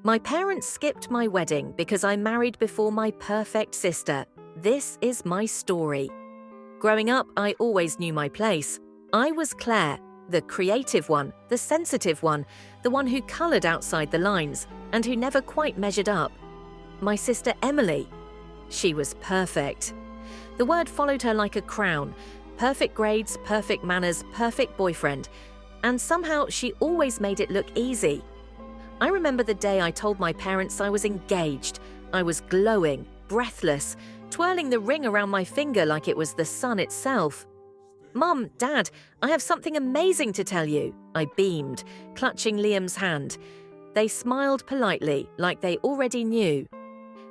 My parents skipped my wedding because I married before my perfect sister. This is my story. Growing up, I always knew my place. I was Claire, the creative one, the sensitive one, the one who coloured outside the lines and who never quite measured up. My sister Emily, she was perfect. The word followed her like a crown. Perfect grades, perfect manners, perfect boyfriend. And somehow she always made it look easy. I remember the day I told my parents I was engaged. I was glowing, breathless, twirling the ring around my finger like it was the sun itself. "Mom, Dad, I have something amazing to tell you," I beamed, clutching Liam's hand. They smiled politely, like they already knew.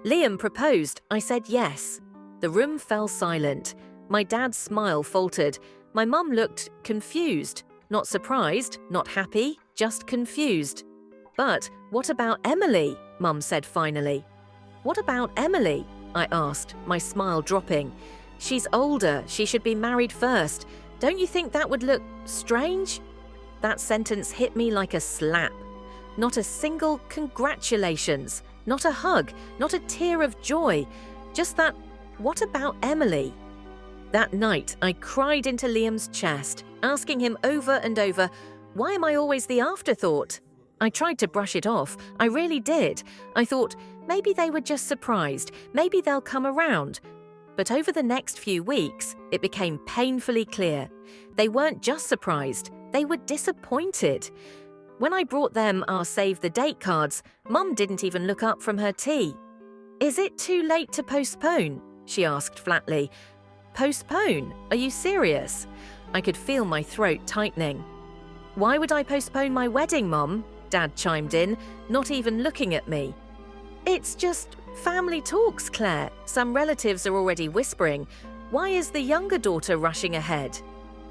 Liam proposed. I said yes. The room fell silent. My dad's smile faltered. My mum looked confused. Not surprised, not happy, just confused. "But what about Emily?" Mum said finally. "What about Emily?" I asked, my smile dropping. "She's older, she should be married first. Don't you think that would look strange?" That sentence hit me like a slap. Not a single congratulations, not a hug, not a tear of joy, just that, "What about Emily?" That night, I cried into Liam's chest, asking him over and over, "Why am I always the afterthought?" I tried to brush it off. I really did. I thought, maybe they were just surprised. Maybe they'll come around. But over the next few weeks, it became painfully clear. They weren't just surprised. They were disappointed. When I brought them our save the date cards, Mum didn't even look up from her tea. "Is it too late to postpone?" she asked flatly. "Postpone? Are you serious?" I could feel my throat tightening. "Why would I postpone my wedding, Mum?" Dad chimed in, not even looking at me. "It's just family talks, Claire. Some relatives are already whispering. Why is the younger daughter rushing ahead?"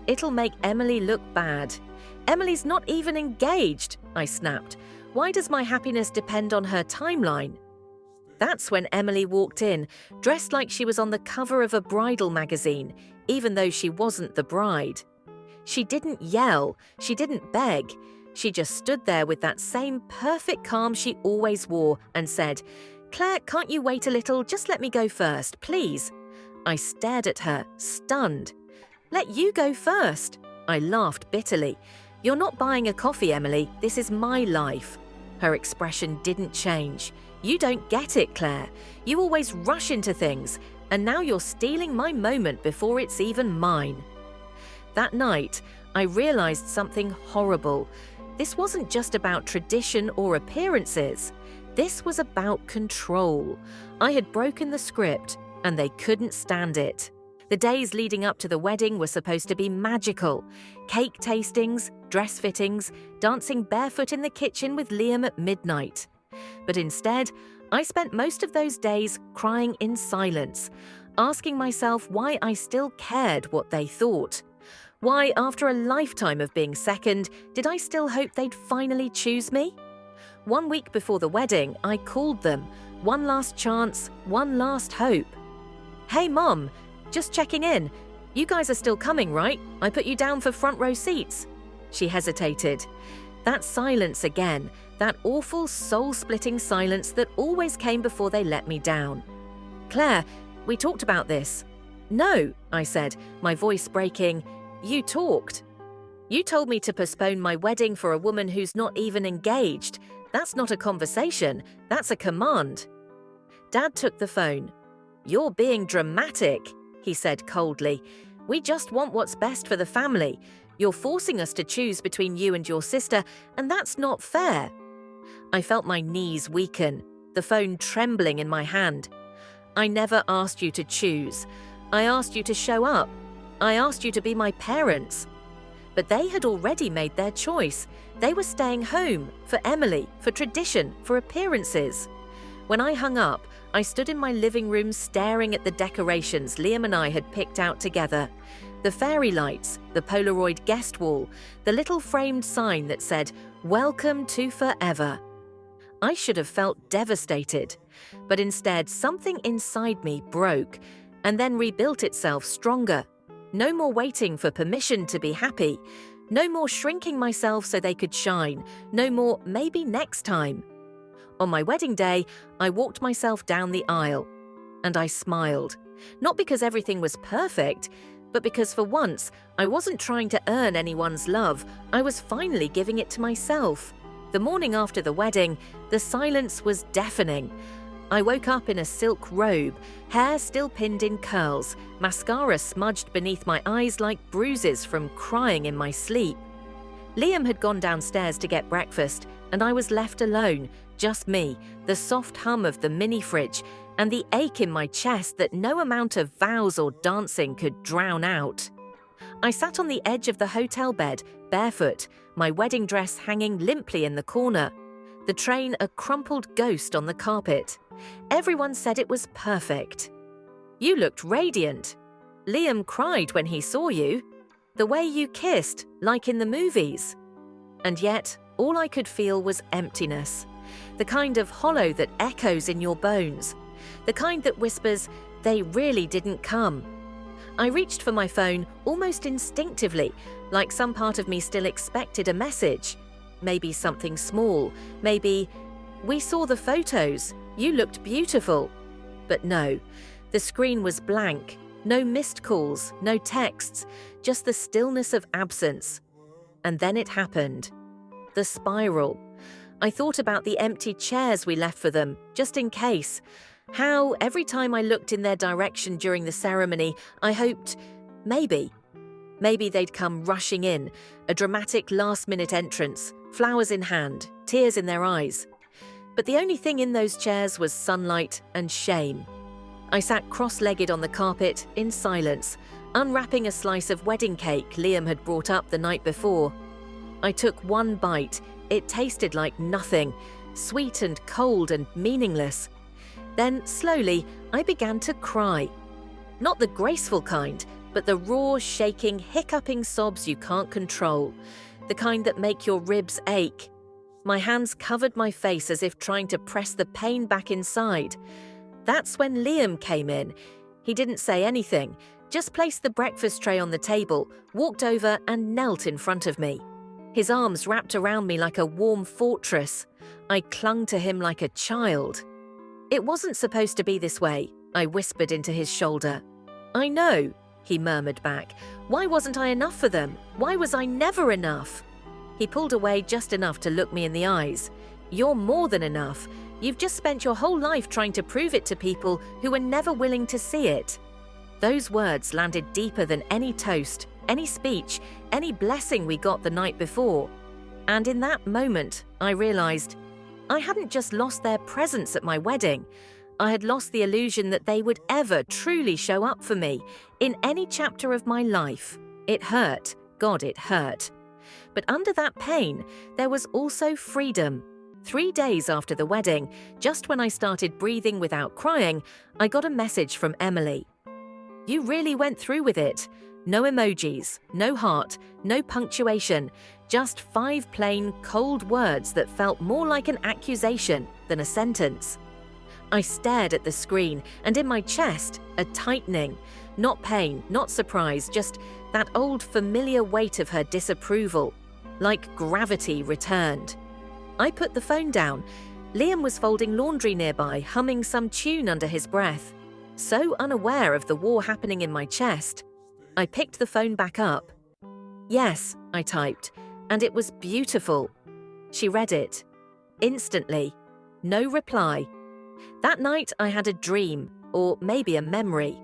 "It'll make Emily look bad." "Emily's not even engaged," I snapped. "Why does my happiness depend on her timeline?" That's when Emily walked in, dressed like she was on the cover of a bridal magazine, even though she wasn't the bride. She didn't yell, she didn't beg. She just stood there with that same perfect calm she always wore and said, "Claire, can't you wait a little? Just let me go first, please." I stared at her, stunned. "Let you go first." I laughed bitterly. "You're not buying a coffee, Emily. This is my life." Her expression didn't change. "You don't get it, Claire. You always rush into things, and now you're stealing my moment before it's even mine." That night, I realized something horrible. This wasn't just about tradition or appearances. This was about control. I had broken the script, and they couldn't stand it. The days leading up to the wedding were supposed to be magical. Cake tastings, dress fittings, dancing barefoot in the kitchen with Liam at midnight. But instead, I spent most of those days crying in silence, asking myself why I still cared what they thought. Why, after a lifetime of being second, did I still hope they'd finally choose me? 1 week before the wedding, I called them. One last chance, one last hope. "Hey, Mom, just checking in. You guys are still coming, right? I put you down for front row seats." She hesitated. That silence again, that awful soul-splitting silence that always came before they let me down. "Claire, we talked about this." "No," I said, my voice breaking. "You talked. You told me to postpone my wedding for a woman who's not even engaged. That's not a conversation, that's a command." Dad took the phone. "You're being dramatic," he said coldly. "We just want what's best for the family. You're forcing us to choose between you and your sister, and that's not fair." I felt my knees weaken, the phone trembling in my hand. "I never asked you to choose. I asked you to show up. I asked you to be my parents." But they had already made their choice. They were staying home, for Emily, for tradition, for appearances. When I hung up, I stood in my living room staring at the decorations Liam and I had picked out together. The fairy lights, the Polaroid guest wall, the little framed sign that said, "Welcome to forever." I should have felt devastated, but instead something inside me broke and then rebuilt itself stronger. No more waiting for permission to be happy. No more shrinking myself so they could shine. No more maybe next time. On my wedding day, I walked myself down the aisle. And I smiled. Not because everything was perfect, but because for once, I wasn't trying to earn anyone's love. I was finally giving it to myself. The morning after the wedding, the silence was deafening. I woke up in a silk robe, hair still pinned in curls, mascara smudged beneath my eyes like bruises from crying in my sleep. Liam had gone downstairs to get breakfast, and I was left alone, just me, the soft hum of the mini fridge, and the ache in my chest that no amount of vows or dancing could drown out. I sat on the edge of the hotel bed, barefoot, my wedding dress hanging limply in the corner. The train a crumpled ghost on the carpet. Everyone said it was perfect. You looked radiant. Liam cried when he saw you. The way you kissed, like in the movies. And yet, all I could feel was emptiness. The kind of hollow that echoes in your bones. The kind that whispers, they really didn't come. I reached for my phone almost instinctively, like some part of me still expected a message. Maybe something small, maybe, "We saw the photos, you looked beautiful." But no, the screen was blank, no missed calls, no texts, just the stillness of absence. And then it happened. The spiral. I thought about the empty chairs we left for them, just in case. How, every time I looked in their direction during the ceremony, I hoped, maybe they'd come rushing in, a dramatic last-minute entrance, flowers in hand, tears in their eyes. But the only thing in those chairs was sunlight and shame. I sat cross-legged on the carpet, in silence, unwrapping a slice of wedding cake Liam had brought up the night before. I took one bite. It tasted like nothing, sweet and cold and meaningless. Then, slowly, I began to cry. Not the graceful kind, but the raw, shaking, hiccuping sobs you can't control. The kind that make your ribs ache. My hands covered my face as if trying to press the pain back inside. That's when Liam came in. He didn't say anything, just placed the breakfast tray on the table, walked over and knelt in front of me. His arms wrapped around me like a warm fortress. I clung to him like a child. "It wasn't supposed to be this way," I whispered into his shoulder. "I know," he murmured back. "Why wasn't I enough for them? Why was I never enough?" He pulled away just enough to look me in the eyes. "You're more than enough. You've just spent your whole life trying to prove it to people who were never willing to see it." Those words landed deeper than any toast, any speech, any blessing we got the night before. And in that moment, I realized I hadn't just lost their presence at my wedding. I had lost the illusion that they would ever truly show up for me in any chapter of my life. It hurt. God, it hurt. But under that pain, there was also freedom. 3 days after the wedding, just when I started breathing without crying, I got a message from Emily. "You really went through with it. No emojis, no heart, no punctuation, just 5 plain, cold words that felt more like an accusation than a sentence." I stared at the screen, and in my chest, a tightening. Not pain, not surprise, just that old familiar weight of her disapproval. Like gravity returned. I put the phone down. Liam was folding laundry nearby, humming some tune under his breath. So unaware of the war happening in my chest, I picked the phone back up. "Yes," I typed, and it was beautiful. She read it. Instantly. No reply. That night I had a dream, or maybe a memory.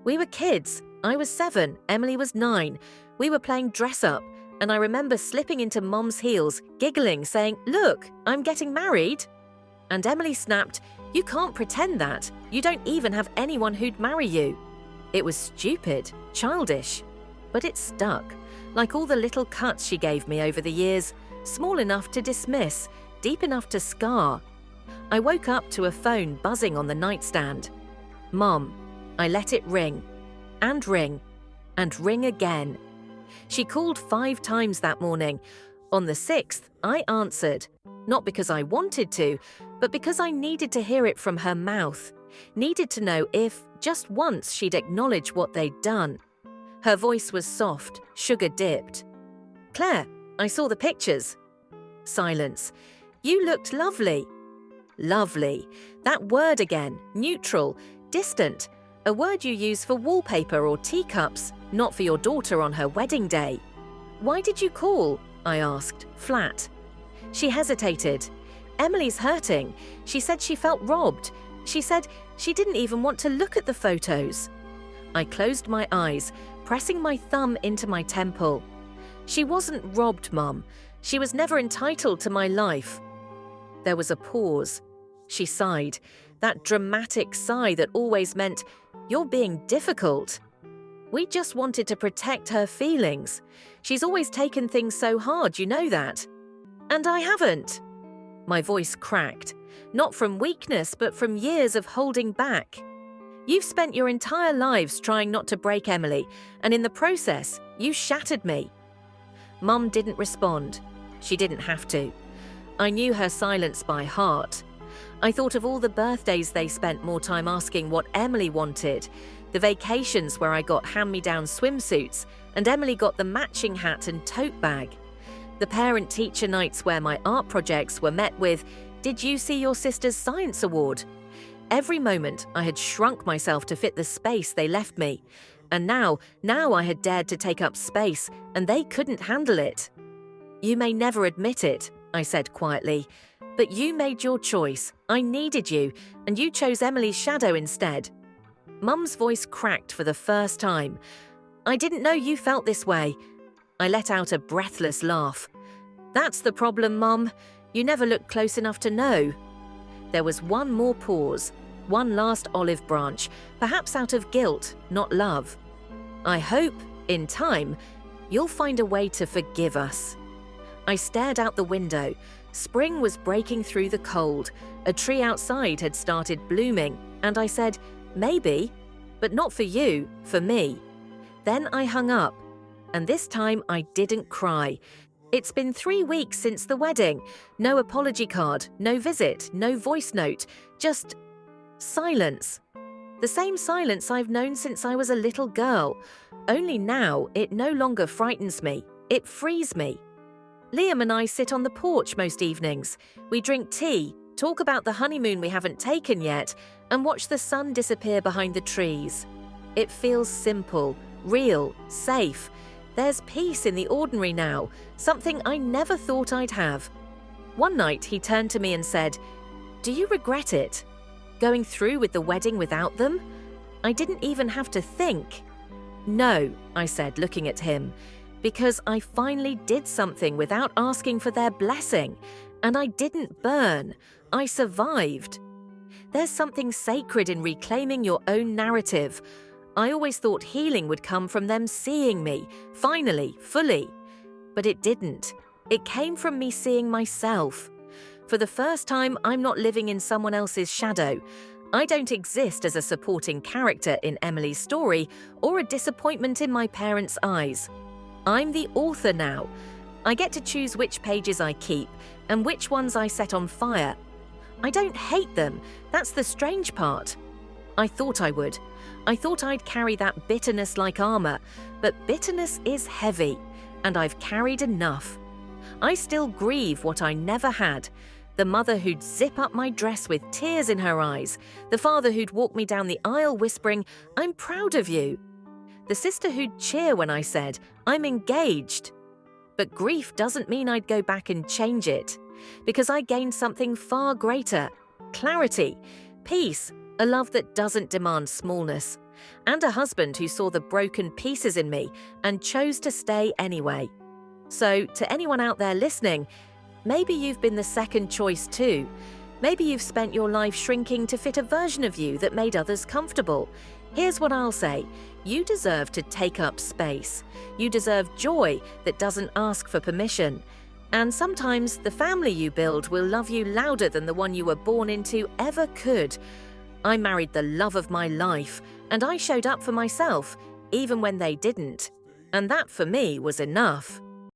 We were kids. I was 7, Emily was 9. We were playing dress-up, and I remember slipping into Mom's heels, giggling, saying, "Look, I'm getting married." And Emily snapped, "You can't pretend that. You don't even have anyone who'd marry you." It was stupid, childish, but it stuck, like all the little cuts she gave me over the years, small enough to dismiss, deep enough to scar. I woke up to a phone buzzing on the nightstand. Mom. I let it ring, and ring, and ring again. She called 5 times that morning. On the 6th, I answered, not because I wanted to, but because I needed to hear it from her mouth. Needed to know if, just once, she'd acknowledge what they'd done. Her voice was soft, sugar-dipped. "Claire, I saw the pictures." Silence. "You looked lovely." Lovely. That word again, neutral, distant. A word you use for wallpaper or teacups, not for your daughter on her wedding day. Why did you call? I asked, flat. She hesitated. Emily's hurting. She said she felt robbed. She said she didn't even want to look at the photos. I closed my eyes, pressing my thumb into my temple. She wasn't robbed, Mum. She was never entitled to my life. There was a pause. She sighed, that dramatic sigh that always meant, "You're being difficult." We just wanted to protect her feelings. She's always taken things so hard, you know that. And I haven't. My voice cracked, not from weakness, but from years of holding back. You've spent your entire lives trying not to break Emily, and in the process, you shattered me. Mum didn't respond. She didn't have to. I knew her silence by heart. I thought of all the birthdays they spent more time asking what Emily wanted, the vacations where I got hand-me-down swimsuits and Emily got the matching hat and tote bag, the parent-teacher nights where my art projects were met with, "Did you see your sister's science award?" Every moment I had shrunk myself to fit the space they left me, and now I had dared to take up space and they couldn't handle it. "You may never admit it," I said quietly, "but you made your choice. I needed you, and you chose Emily's shadow instead." Mum's voice cracked for the first time. "I didn't know you felt this way." I let out a breathless laugh. "That's the problem, Mum. You never looked close enough to know." There was one more pause, one last olive branch, perhaps out of guilt, not love. "I hope, in time, you'll find a way to forgive us." I stared out the window. Spring was breaking through the cold. A tree outside had started blooming, and I said, "Maybe, but not for you, for me." Then I hung up, and this time I didn't cry. It's been 3 weeks since the wedding. No apology card, no visit, no voice note, just silence. The same silence I've known since I was a little girl. Only now it no longer frightens me. It frees me. Liam and I sit on the porch most evenings. We drink tea, talk about the honeymoon we haven't taken yet, and watch the sun disappear behind the trees. It feels simple, real, safe. There's peace in the ordinary now, something I never thought I'd have. One night he turned to me and said, "Do you regret it? Going through with the wedding without them?" I didn't even have to think. "No," I said, looking at him, "because I finally did something without asking for their blessing, and I didn't burn. I survived." There's something sacred in reclaiming your own narrative. I always thought healing would come from them seeing me, finally, fully. But it didn't. It came from me seeing myself. For the first time, I'm not living in someone else's shadow. I don't exist as a supporting character in Emily's story or a disappointment in my parents' eyes. I'm the author now. I get to choose which pages I keep and which ones I set on fire. I don't hate them. That's the strange part. I thought I would. I thought I'd carry that bitterness like armor, but bitterness is heavy, and I've carried enough. I still grieve what I never had. The mother who'd zip up my dress with tears in her eyes. The father who'd walk me down the aisle whispering, "I'm proud of you." The sister who'd cheer when I said, "I'm engaged." But grief doesn't mean I'd go back and change it, because I gained something far greater: clarity, peace, a love that doesn't demand smallness, and a husband who saw the broken pieces in me and chose to stay anyway. So, to anyone out there listening, maybe you've been the second choice too. Maybe you've spent your life shrinking to fit a version of you that made others comfortable. Here's what I'll say. You deserve to take up space. You deserve joy that doesn't ask for permission. And sometimes the family you build will love you louder than the one you were born into ever could. I married the love of my life, and I showed up for myself, even when they didn't. And that for me was enough.